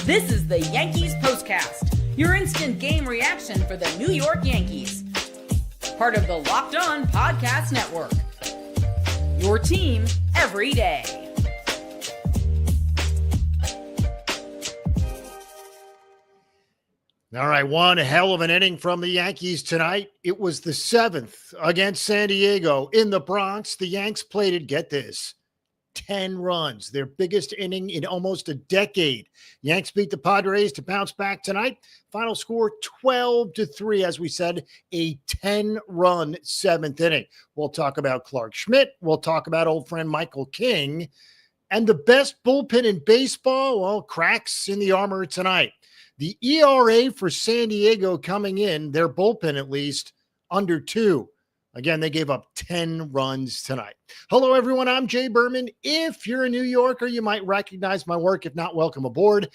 This is the Yankees POSTCAST, your instant game reaction for the New York Yankees. Part of the Locked On Podcast Network. Your team every day. All right, one hell of an inning from the Yankees tonight. It was the 7th against San Diego in the Bronx. The Yanks played it, get this, 10 runs, their biggest inning in almost a decade. Yanks beat the Padres to bounce back tonight. Final score 12-3, as we said, a 10-run 7th inning. We'll talk about Clarke Schmidt. We'll talk about old friend Michael King. And the best bullpen in baseball, well, cracks in the armor tonight. The ERA for San Diego coming in, their bullpen at least, under 2. Again, they gave up 10 runs tonight. Hello, everyone. I'm Jay Berman. If you're a New Yorker, you might recognize my work. If not, welcome aboard.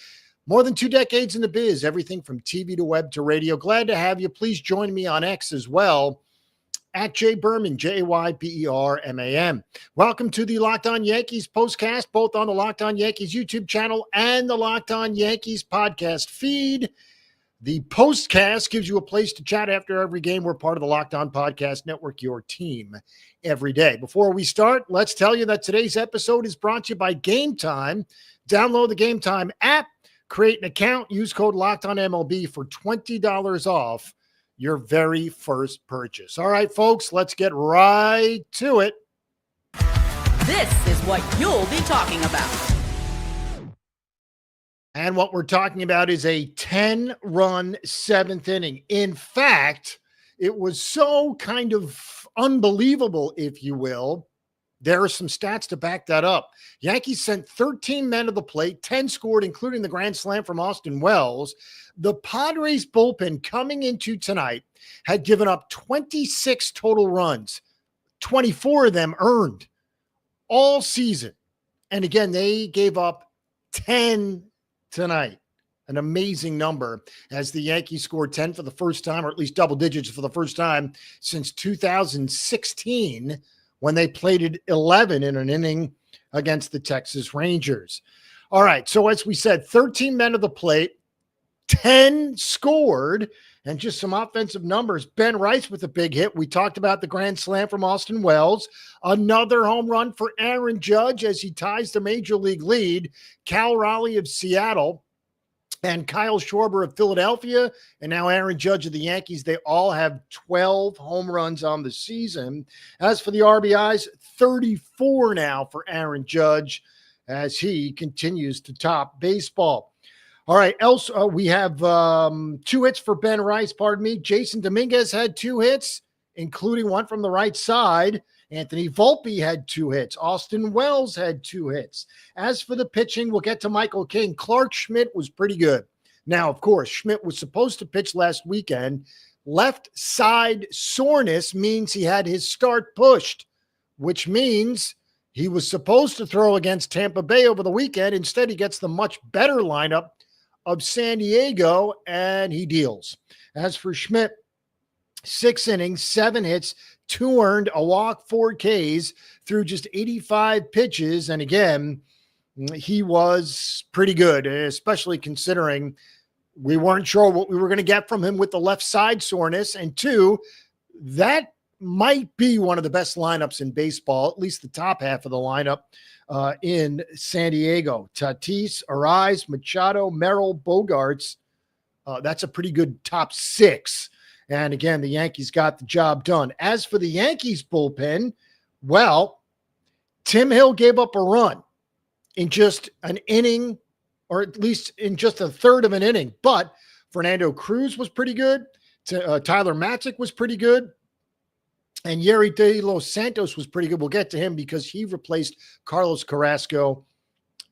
More than 2 decades in the biz, everything from TV to web to radio. Glad to have you. Please join me on X as well, at Jay Berman, Jayberman. Welcome to the Locked On Yankees postcast, both on the Locked On Yankees YouTube channel and the Locked On Yankees podcast feed. The postcast gives you a place to chat after every game. We're part of the Locked On Podcast Network, your team every day. Before we start, let's tell you that today's episode is brought to you by Game Time. Download the Game Time app, create an account, use code LOCKEDONMLB for $20 off your very first purchase. All right, folks, let's get right to it. This is what you'll be talking about. And what we're talking about is a 10-run 7th inning. In fact, it was so kind of unbelievable, if you will. There are some stats to back that up. Yankees sent 13 men to the plate, 10 scored, including the grand slam from Austin Wells. The Padres bullpen coming into tonight had given up 26 total runs, 24 of them earned all season. And again, they gave up 10 tonight. An amazing number as the Yankees scored 10 for the first time, or at least double digits for the first time since 2016, when they plated 11 in an inning against the Texas Rangers. All right, so as we said, 13 men to the plate, 10 scored, and just some offensive numbers. Ben Rice with a big hit. We talked about the grand slam from Austin Wells. Another home run for Aaron Judge as he ties the major league lead. Cal Raleigh of Seattle and Kyle Schwarber of Philadelphia, and now Aaron Judge of the Yankees. They all have 12 home runs on the season. As for the RBIs, 34 now for Aaron Judge as he continues to top baseball. All right, else we have 2 hits for Ben Rice, pardon me. Jason Dominguez had 2 hits, including one from the right side. Anthony Volpe had 2 hits. Austin Wells had 2 hits. As for the pitching, we'll get to Michael King. Clarke Schmidt was pretty good. Now, of course, Schmidt was supposed to pitch last weekend. Left side soreness means he had his start pushed, which means he was supposed to throw against Tampa Bay over the weekend. Instead, he gets the much better lineup of San Diego, and he deals. As for Schmidt, 6 innings, 7 hits, 2 earned, a walk, 4 Ks through just 85 pitches. And again, he was pretty good, especially considering we weren't sure what we were going to get from him with the left side soreness. And 2, that might be one of the best lineups in baseball, at least the top half of the lineup in San Diego. Tatis, Arise, Machado, Merrill, Bogarts. That's a pretty good top 6. And again, the Yankees got the job done. As for the Yankees bullpen, well, Tim Hill gave up a run in just an inning, or at least in just a third of an inning. But Fernando Cruz was pretty good. Tyler Matzik was pretty good. And Yerry De Los Santos was pretty good. We'll get to him because he replaced Carlos Carrasco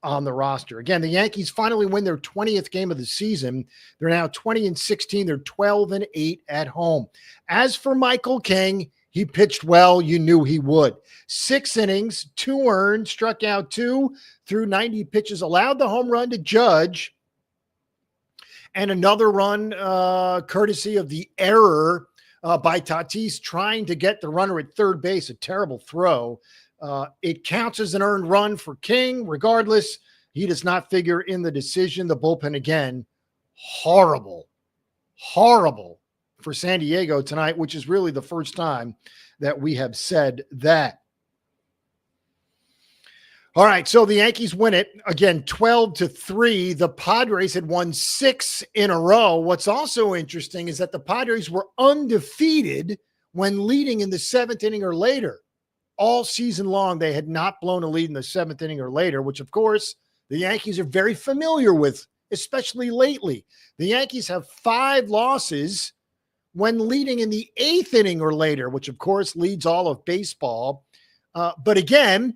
on the roster. Again, the Yankees finally win their 20th game of the season. They're now 20-16. They're 12-8 at home. As for Michael King, he pitched well. You knew he would. 6 innings, 2 earned, struck out 2 through 90 pitches, allowed the home run to Judge, and another run courtesy of the error by Tatis trying to get the runner at third base, a terrible throw. It counts as an earned run for King. Regardless, He does not figure in the decision. The bullpen, again, horrible for San Diego tonight, which is really the first time that we have said that. All right, so the Yankees win it again, 12-3. The Padres had won 6 in a row. What's also interesting is that the Padres were undefeated when leading in the 7th inning or later. All season long, they had not blown a lead in the 7th inning or later, which, of course, the Yankees are very familiar with, especially lately. The Yankees have 5 losses when leading in the 8th inning or later, which, of course, leads all of baseball. But again,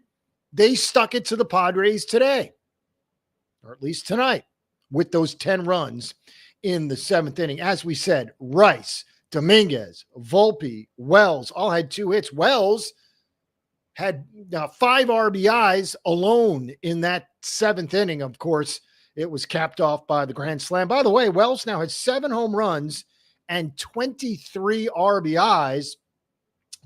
they stuck it to the Padres today, or at least tonight, with those 10 runs in the 7th inning. As we said, Rice, Dominguez, Volpe, Wells all had 2 hits. Wells had 5 RBIs alone in that 7th inning. Of course, it was capped off by the grand slam. By the way, Wells now has 7 home runs and 23 RBIs,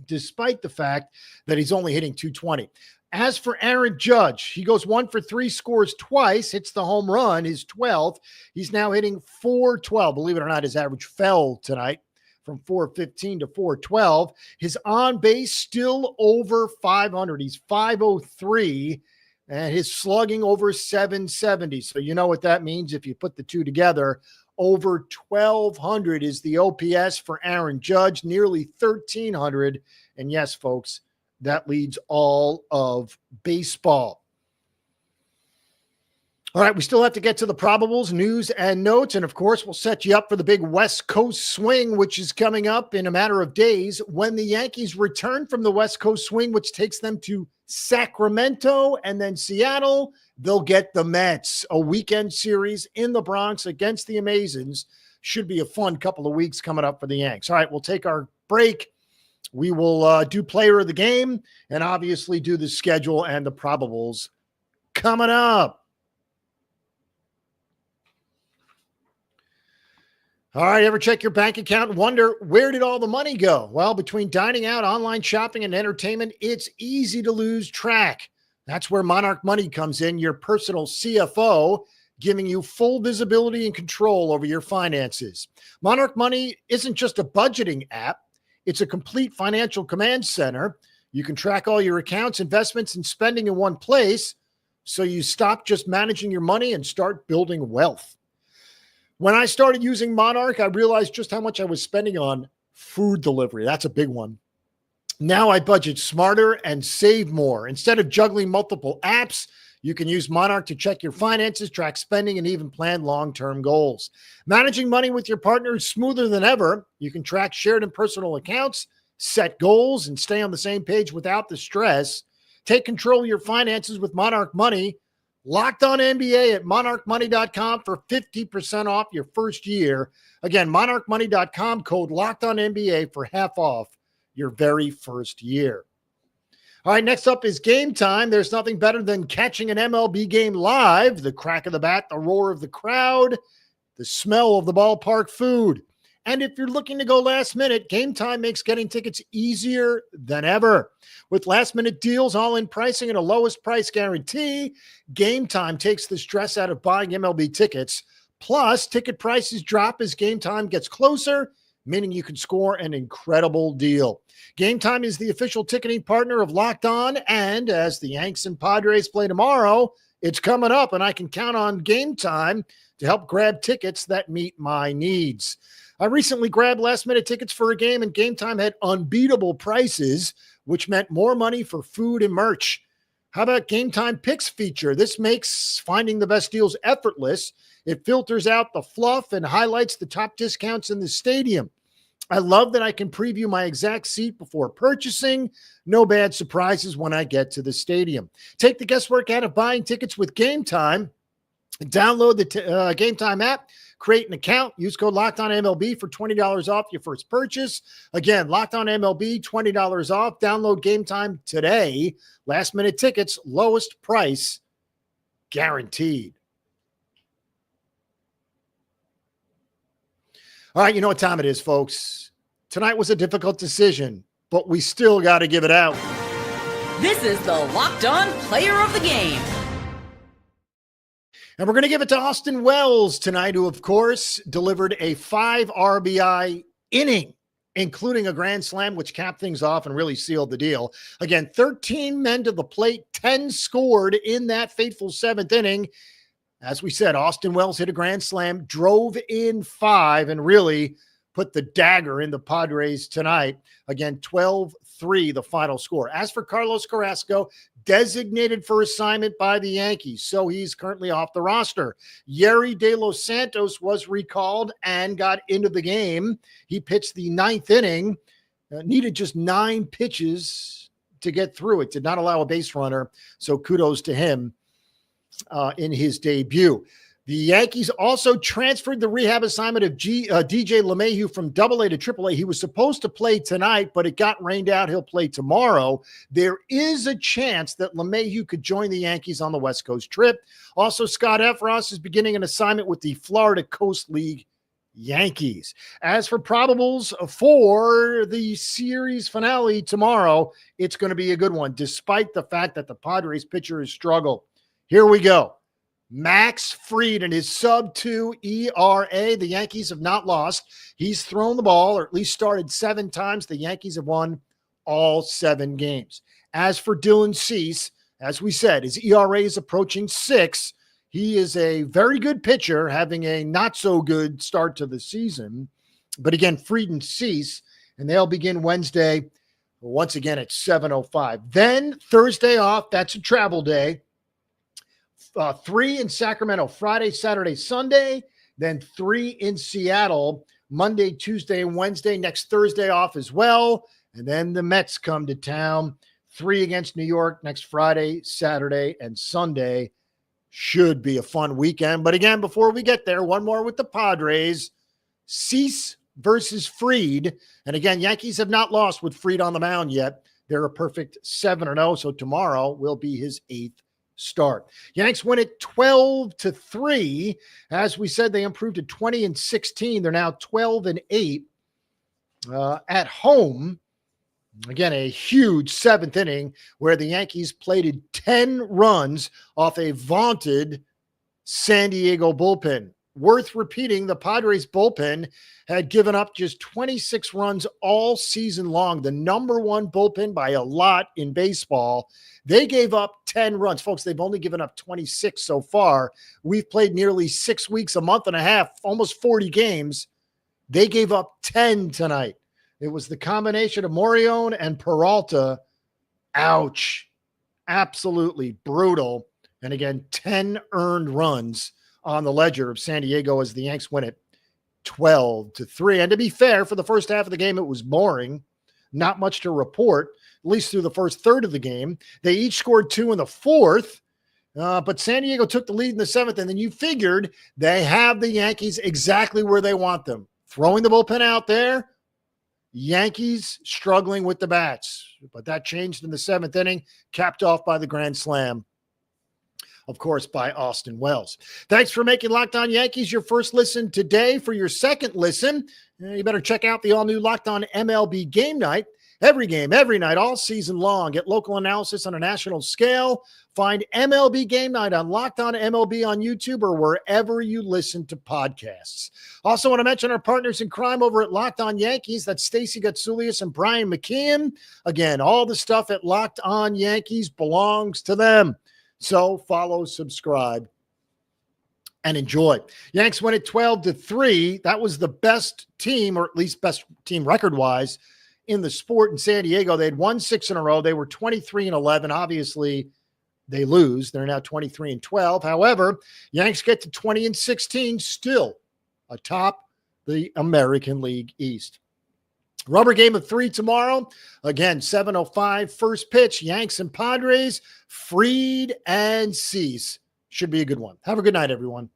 despite the fact that he's only hitting .220. As for Aaron Judge, he goes 1 for 3, scores twice, hits the home run, his 12th. He's now hitting .412. Believe it or not, his average fell tonight from .415 to .412. His on base still over 500. He's .503, and his slugging over 770. So you know what that means if you put the two together. Over 1,200 is the OPS for Aaron Judge, nearly 1,300. And yes, folks, that leads all of baseball. All right, we still have to get to the probables, news, and notes. And, of course, we'll set you up for the big West Coast swing, which is coming up in a matter of days when the Yankees return from the West Coast swing, which takes them to Sacramento and then Seattle. They'll get the Mets, a weekend series in the Bronx against the Amazons. Should be a fun couple of weeks coming up for the Yanks. All right, we'll take our break. We will do player of the game and obviously do the schedule and the probables coming up. All right, ever check your bank account and wonder, where did all the money go? Well, between dining out, online shopping, and entertainment, it's easy to lose track. That's where Monarch Money comes in, your personal CFO, giving you full visibility and control over your finances. Monarch Money isn't just a budgeting app. It's a complete financial command center. You can track all your accounts, investments, and spending in one place, so you stop just managing your money and start building wealth. When I started using Monarch, I realized just how much I was spending on food delivery. That's a big one. Now I budget smarter and save more. Instead of juggling multiple apps, you can use Monarch to check your finances, track spending, and even plan long-term goals. Managing money with your partner is smoother than ever. You can track shared and personal accounts, set goals, and stay on the same page without the stress. Take control of your finances with Monarch Money. Locked On NBA at monarchmoney.com for 50% off your first year. Again, monarchmoney.com, code Locked On NBA for half off your very first year. All right, next up is Game Time. There's nothing better than catching an MLB game live. The crack of the bat, the roar of the crowd, the smell of the ballpark food. And if you're looking to go last minute, Game Time makes getting tickets easier than ever. With last minute deals, all-in pricing, and a lowest price guarantee, Game Time takes the stress out of buying MLB tickets. Plus, ticket prices drop as Game Time gets closer, meaning you can score an incredible deal. Game Time is the official ticketing partner of Locked On, and as the Yanks and Padres play tomorrow, it's coming up, and I can count on Game Time to help grab tickets that meet my needs. I recently grabbed last-minute tickets for a game, and Game Time had unbeatable prices, which meant more money for food and merch. How about Game Time Picks feature? This makes finding the best deals effortless. It filters out the fluff and highlights the top discounts in the stadium. I love that I can preview my exact seat before purchasing. No bad surprises when I get to the stadium. Take the guesswork out of buying tickets with Game Time. Download the Game Time app. Create an account. Use code LOCKEDONMLB for $20 off your first purchase. Again, Locked On MLB, $20 off. Download Game Time today. Last minute tickets, lowest price guaranteed. All right, you know what time it is, folks. Tonight was a difficult decision, but we still got to give it out. This is the Locked On Player of the Game. And we're going to give it to Austin Wells tonight, who, of course, delivered a 5 RBI inning, including a grand slam, which capped things off and really sealed the deal. Again, 13 men to the plate, 10 scored in that fateful 7th inning. As we said, Austin Wells hit a grand slam, drove in 5, and really put the dagger in the Padres tonight. Again, 12-3, the final score. As for Carlos Carrasco, designated for assignment by the Yankees, so he's currently off the roster. Yerry De Los Santos was recalled and got into the game. He pitched the 9th inning, needed just 9 pitches to get through it, did not allow a base runner, so kudos to him in his debut. The Yankees also transferred the rehab assignment of DJ LeMahieu from AA to AAA. He was supposed to play tonight, but it got rained out. He'll play tomorrow. There is a chance that LeMahieu could join the Yankees on the West Coast trip. Also, Scott Efros is beginning an assignment with the Florida Coast League Yankees. As for probables for the series finale tomorrow, it's going to be a good one, despite the fact that the Padres pitcher has struggled. Here we go. Max Fried and his sub-2 ERA. The Yankees have not lost. He's thrown the ball, or at least started 7 times. The Yankees have won all 7 games. As for Dylan Cease, as we said, his ERA is approaching 6. He is a very good pitcher, having a not-so-good start to the season. But again, Fried and Cease, and they'll begin Wednesday, once again at 7:05. Then Thursday off. That's a travel day. 3 in Sacramento, Friday, Saturday, Sunday, then 3 in Seattle, Monday, Tuesday, and Wednesday. Next Thursday off as well. And then the Mets come to town, 3 against New York next Friday, Saturday, and Sunday. Should be a fun weekend. But again, before we get there, one more with the Padres. Cease versus Fried. And again, Yankees have not lost with Fried on the mound yet. They're a perfect 7-0, so tomorrow will be his 8th start. Yanks win it 12-3. As we said, they improved to 20-16. They're now 12-8 at home. Again, a huge 7th inning where the Yankees plated 10 runs off a vaunted San Diego bullpen. Worth repeating, the Padres bullpen had given up just 26 runs all season long, the number 1 bullpen by a lot in baseball. They gave up 10 runs. Folks, they've only given up 26 so far. We've played nearly 6 weeks, a month and a half, almost 40 games. They gave up 10 tonight. It was the combination of Morion and Peralta. Ouch. Absolutely brutal. And again, 10 earned runs on the ledger of San Diego as the Yanks win it 12-3. And to be fair, for the first half of the game, it was boring. Not much to report, at least through the first third of the game. They each scored 2 in the 4th, but San Diego took the lead in the 7th, and then you figured they have the Yankees exactly where they want them. Throwing the bullpen out there, Yankees struggling with the bats. But that changed in the 7th inning, capped off by the grand slam, of course, by Austin Wells. Thanks for making Locked On Yankees your first listen today. For your second listen, you better check out the all-new Locked On MLB Game Night. Every game, every night, all season long. Get local analysis on a national scale. Find MLB Game Night on Locked On MLB on YouTube or wherever you listen to podcasts. Also want to mention our partners in crime over at Locked On Yankees. That's Stacey Gotsulias and Brian McKeon. Again, all the stuff at Locked On Yankees belongs to them. So follow, subscribe, and enjoy. Yanks win it 12-3. That was the best team, or at least best team record-wise, in the sport in San Diego. They had won 6 in a row. They were 23-11. Obviously, they lose. They're now 23-12. However, Yanks get to 20-16, still atop the American League East. Rubber game of 3 tomorrow. Again, 7:05 first pitch. Yanks and Padres. Fried and Cease. Should be a good one. Have a good night, everyone.